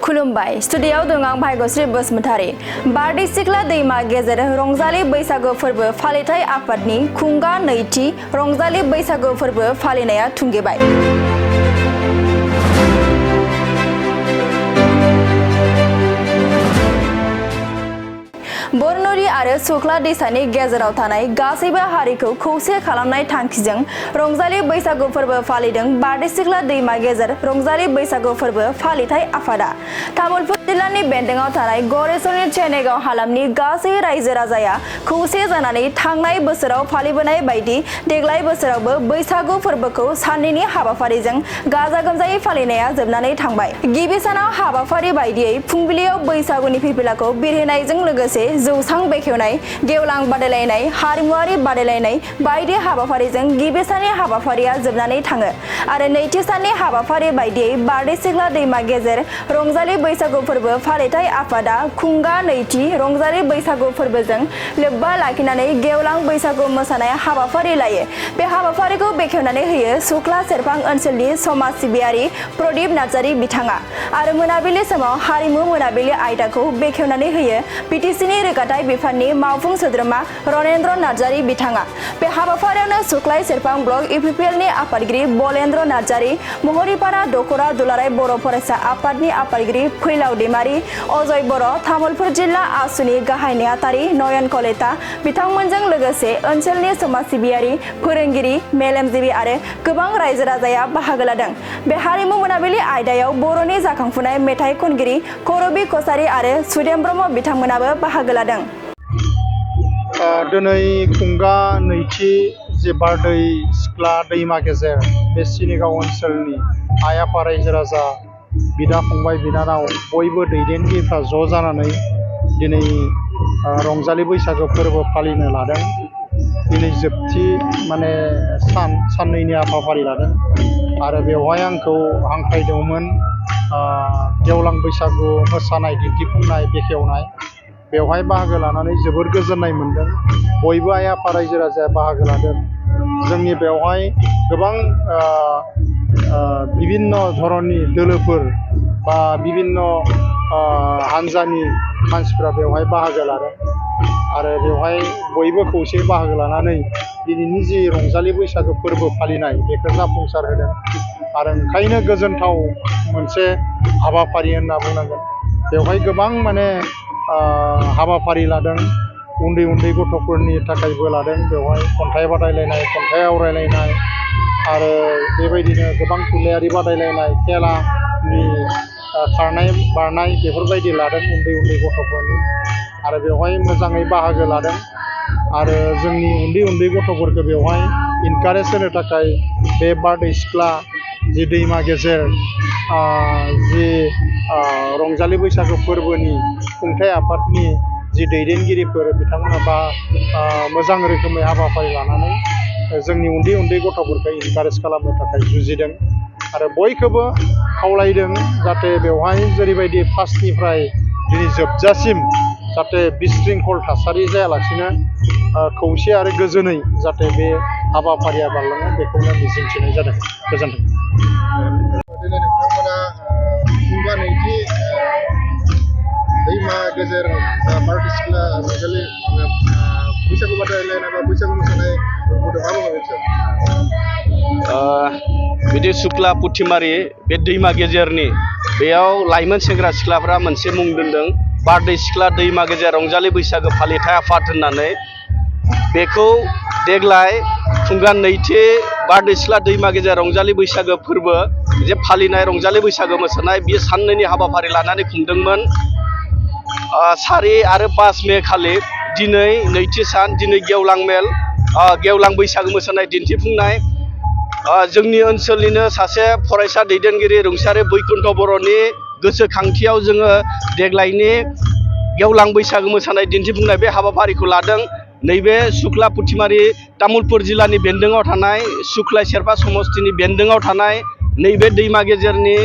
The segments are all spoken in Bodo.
खुलुमबाय स्टुडियाव दं आं भाग्यश्री बसुमतारी। बारदै सिख्ला दैमा गेजेर रंजालि बैसागो फोरबो फालिथाय आफादनि खुंगा नैथि रंजालि बैसागो फोरबो फालिनाया थुंगेबाय। बरन'रि आरो सुख्ला दैसानि गेजेराव थानाय गासैबो हारिखौ खौसे खालामनाय थांखिजों रंजालि बैसागु फोरबो फालिदों बारदै सिख्ला दैमा गेजेर रंजालि बैसागु फोरबो फालिथाय आफादा। तामुलपुर जिल्लानि बेन्दोंआव थानाय गरेस्वरनि चेनेगाव हालामनि गासै रायजो राजाया खौसे जानानै थांनाय बोसोराव फालिबोनाय बायदि देग्लाय बोसोरावबो बैसागु फोरबोखौ साननैनि हाबाफारिजों गाजा गोमजायै फालिनाया जोबनानै थांबाय। गिबि सानाव हाबाफारि बायदियै फुंबिलियाव बैसागुनि फिरफिलाखौ बिरहोनायजों लोगोसे जौसां बेखेवनाय, गेवलां बादायलायनाय, हारिमुआरि बादायलायनाय बायदि हाबाफारिजों गिबि साननि हाबाफारिया जोबनानै थाङो आरो नैथि साननि हाबाफारि बायदियै बारदै सिख्ला दैमा गेजेर रंजालि बैसागु फोरबो फालिथाय आफादा खुंगा नैथि रंजालि बैसागु फोरबोजों लोब्बा लाखिनानै गेवलां बैसागु मोसानाय हाबाफारि लायो। बे हाबाफारिखौ बेखेवनानै होयो सुख्ला सेरफां ओनसोलनि समाज सिबियारि प्रदीप नार्जारी बिथाङा आरो मोनाबिलि समाव हारिमु मोनाबिलि आयदाखौ बेखेवनानै होयो बिटिसिनि रोगाथाय बिफाननि मावफुं सोद्रोमा रनेन्द्र नार्जारी बिथाङा। बे हाबाफारियावनो सुख्लाय सेरफां ब्लक इउपिपिएलनि आफादगिरि बलेन्द्र नार्जारी, महरीपारा दखरा दुलाराय बर' फरायसा आफादनि आफादगिरि फैलाव दैमारी, अजय बर', तामुलपुर जिल्ला आसुनि गाहाय नेहाथारि नयन कलिता बिथांमोनजों लोगोसे ओनसोलनि समाज सिबियारि, फोरोंगिरि, मेलेमजिबि आरो गोबां रायजो राजाया बाहागो लादों। बे हारिमु मोनाबिलि आयदायाव बर'नि जाखांफुनाय मेथाइ खनगिरि करबी कसारी आरो सुदेम ब्रह्म बिथांमोनाबो बाहागो लादों। दिनै खुंगा नैथि जे बारदै सिख्ला दैमा गेजेर बे चेनेगाव ओनसोलनि आइ आफा रायजो राजा बिदा फंबाय बिनानाव बयबो दैदेनगिरिफ्रा ज' जानानै दिनै रंजालि बैसागो फोरबो फालिनो लादों। दिनै जोबथि साननैनि हाबाफारि लादों आरो बेवहाय आंखौ हांख्रायदोंमोन गेवलां बैसागु मोसानाय दिन्थिफुंनाय बेखेवनाय। बेवहाय बाहागो लानानै जोबोर गोजोननाय मोन्दों। बयबो आइ आफा रायजो राजाया बाहागो लादों। जोंनि बेवहाय गोबां बिभिन्न धरननि दोलोफोर बा बिभिन्न हान्जानि मानसिफ्रा बेवहाय बाहागो लादों आरो बेवहाय बयबो खौसे बाहागो लानानै दिनैनि जि रंजालि बैसागो फोरबो फालिनाय बेखौ जाफुंसार होदों आरो ओंखायनो गोजोनथाव मोनसे हाबाफारि होनना बुंनांगोन। बेवहाय गोबां हाबाफारि लादों। उन्दै उन्दै गथ'फोरनि थाखायबो लादों। बेवहाय खन्थाइ बादायलायनाय, खन्थाइ आवरायलायनाय आरो बेबायदिनो गोबां थुनलाइयारि बादायलायनाय, खेलानि खारनाय बारनाय बेफोरबायदि लादों उन्दै उन्दै गथ'फोरनि आरो बेवहाय मोजाङै बाहागो लादों आरो जोंनि उन्दै उन्दै गथ'फोरखौ बेवहाय इनकारेज होनो थाखाय बे बारदै सिख्ला जि दैमा गेजेर रंजालि बैसागो फोरबोनि खुंथाय आफादनि जि दैदेनगिरिफोर बिथांमोना मोजां रोखोमै हाबाफारि लानानै जोंनि उन्दै उन्दै गथ'फोरखौ इनकारेज खालामनो थाखाय जुजिदों आरो बयखौबो खावलायदों जाहाथे बेवहाय जेरैबायदि फार्स्टनिफ्राय दिनै जोबजासिम जाहाथे बिशृंखल थासारि जायालासिनो खौसे आरो गोजोनै जाहाथे बे हाबाफारिया बारलाङो बेखौनो मिजिंथिनाय जादों। गोजोन्थों। दिनै नोंथांमोना खुंगा नैथि दैमा गेजेर बारदै सिख्ला रंजालि बैसागु बादायलायनाय बा बैसागु मोसानाय बिदि सुख्ला पुथिमारि बे दैमा गेजेरनि बेयाव लाइमोन सेंग्रा सिख्लाफ्रा मोनसे मुं दोनदों बारदै सिख्ला दैमा गेजेर रंजालि बैसागो फालिथाय आफाद होननानै। बेखौ देग्लाय खुंगा नैथि बारदै सिख्ला दैमा गेजेर रंजालि बैसागो फोरबो जे फालिनाय रंजालि बैसागो मोसानाय बियो साननैनि हाबाफारि लानानै खुंदोंमोन। 4 आरो 5 मे खालि दिनै नैथि सान, दिनै गेवलां मेल गेवलां बैसागो मोसानाय दिन्थिफुंनाय। जोंनि ओनसोलनिनो सासे फरायसा दैदेनगिरि रुंसारि बैकुन्ठ बर'नि गोसोखांथियाव जोङो देग्लायनि गेवलां बैसागो मोसानाय दिन्थिफुंनाय बे हाबाफारिखौ लादों। नैबे सुख्ला पुथिमारि तामुलपुर जिल्लानि बेन्दोंआव थानाय सुख्लाय सेरफा समस्तिनि बेन्दोंआव थानाय नैबे दैमा गेजेरनि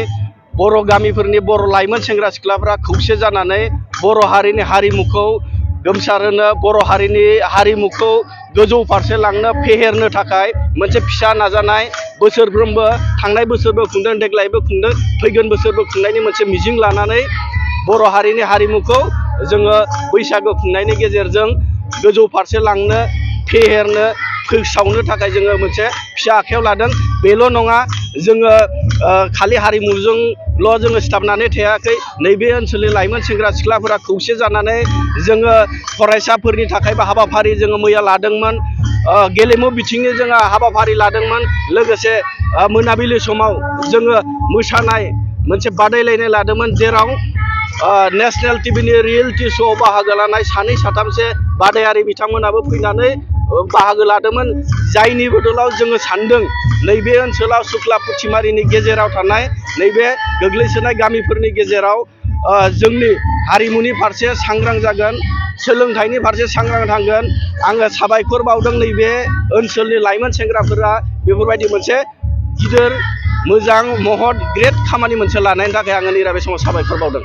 बर' गामिफोरनि बर' लाइमोन सेंग्रा सिख्लाफ्रा खौसे जानानै बर' हारिनि हारिमुखौ गोमसारहोनो, बर' हारिनि हारिमुखौ गोजौ फारसे लांनो फेहेरनो थाखाय मोनसे फिसा नाजानाय बोसोरफ्रोमबो थांनाय बोसोरबो खुंदों देग्लायबो खुंदों फैगोन बोसोरबो खुंनायनि मोनसे मिजिं लानानै बर' हारिनि हारिमुखौ जोङो बैसागो खुंनायनि गेजेरजों गोजौ फारसे लांनो फेहेरनो फोसावनो थाखाय जोङो मोनसे फिसा आखायाव लादों बेल' नङा जोङो खालि हारिमुजोंल' जोङो सिथाबनानै थायाखै नैबे ओनसोलनि लाइमोन सेंग्रा सिख्लाफोरा खौसे जानानै जोङो फरायसाफोरनि थाखायबो हाबाफारि जोङो मैया लादोंमोन गेलेमु बिथिंनि जोङो हाबाफारि लादोंमोन लोगोसे मोनाबिलि समाव जोङो मोसानाय मोनसे बादायलायनाय लादोंमोन जेराव नेशनेल टिभिनि रियेलिटि श'आव बाहागो लानाय सानै साथामसो बादायारि बिथांमोनाबो फैनानै बाहागो लादोंमोन जायनि बदलाव जोङो सानदों नैबे ओनसोलाव सुक्ला पुथिमारिनि गेजेराव थानाय नैबे गोग्लैसोनाय गामिफोरनि गेजेराव जोंनि हारिमुनि फारसे सांग्रां जागोन सोलोंथाइनि फारसे सांग्रां थांगोन आङो साबायखर बावदों नैबे ओनसोलनि लाइमोन सेंग्राफोरा बेफोरबायदि मोनसे गिदिर मोजां महत ग्रेट खामानि मोनसे लानायनि थाखाय आङो नैबे समाव साबायखर बावदों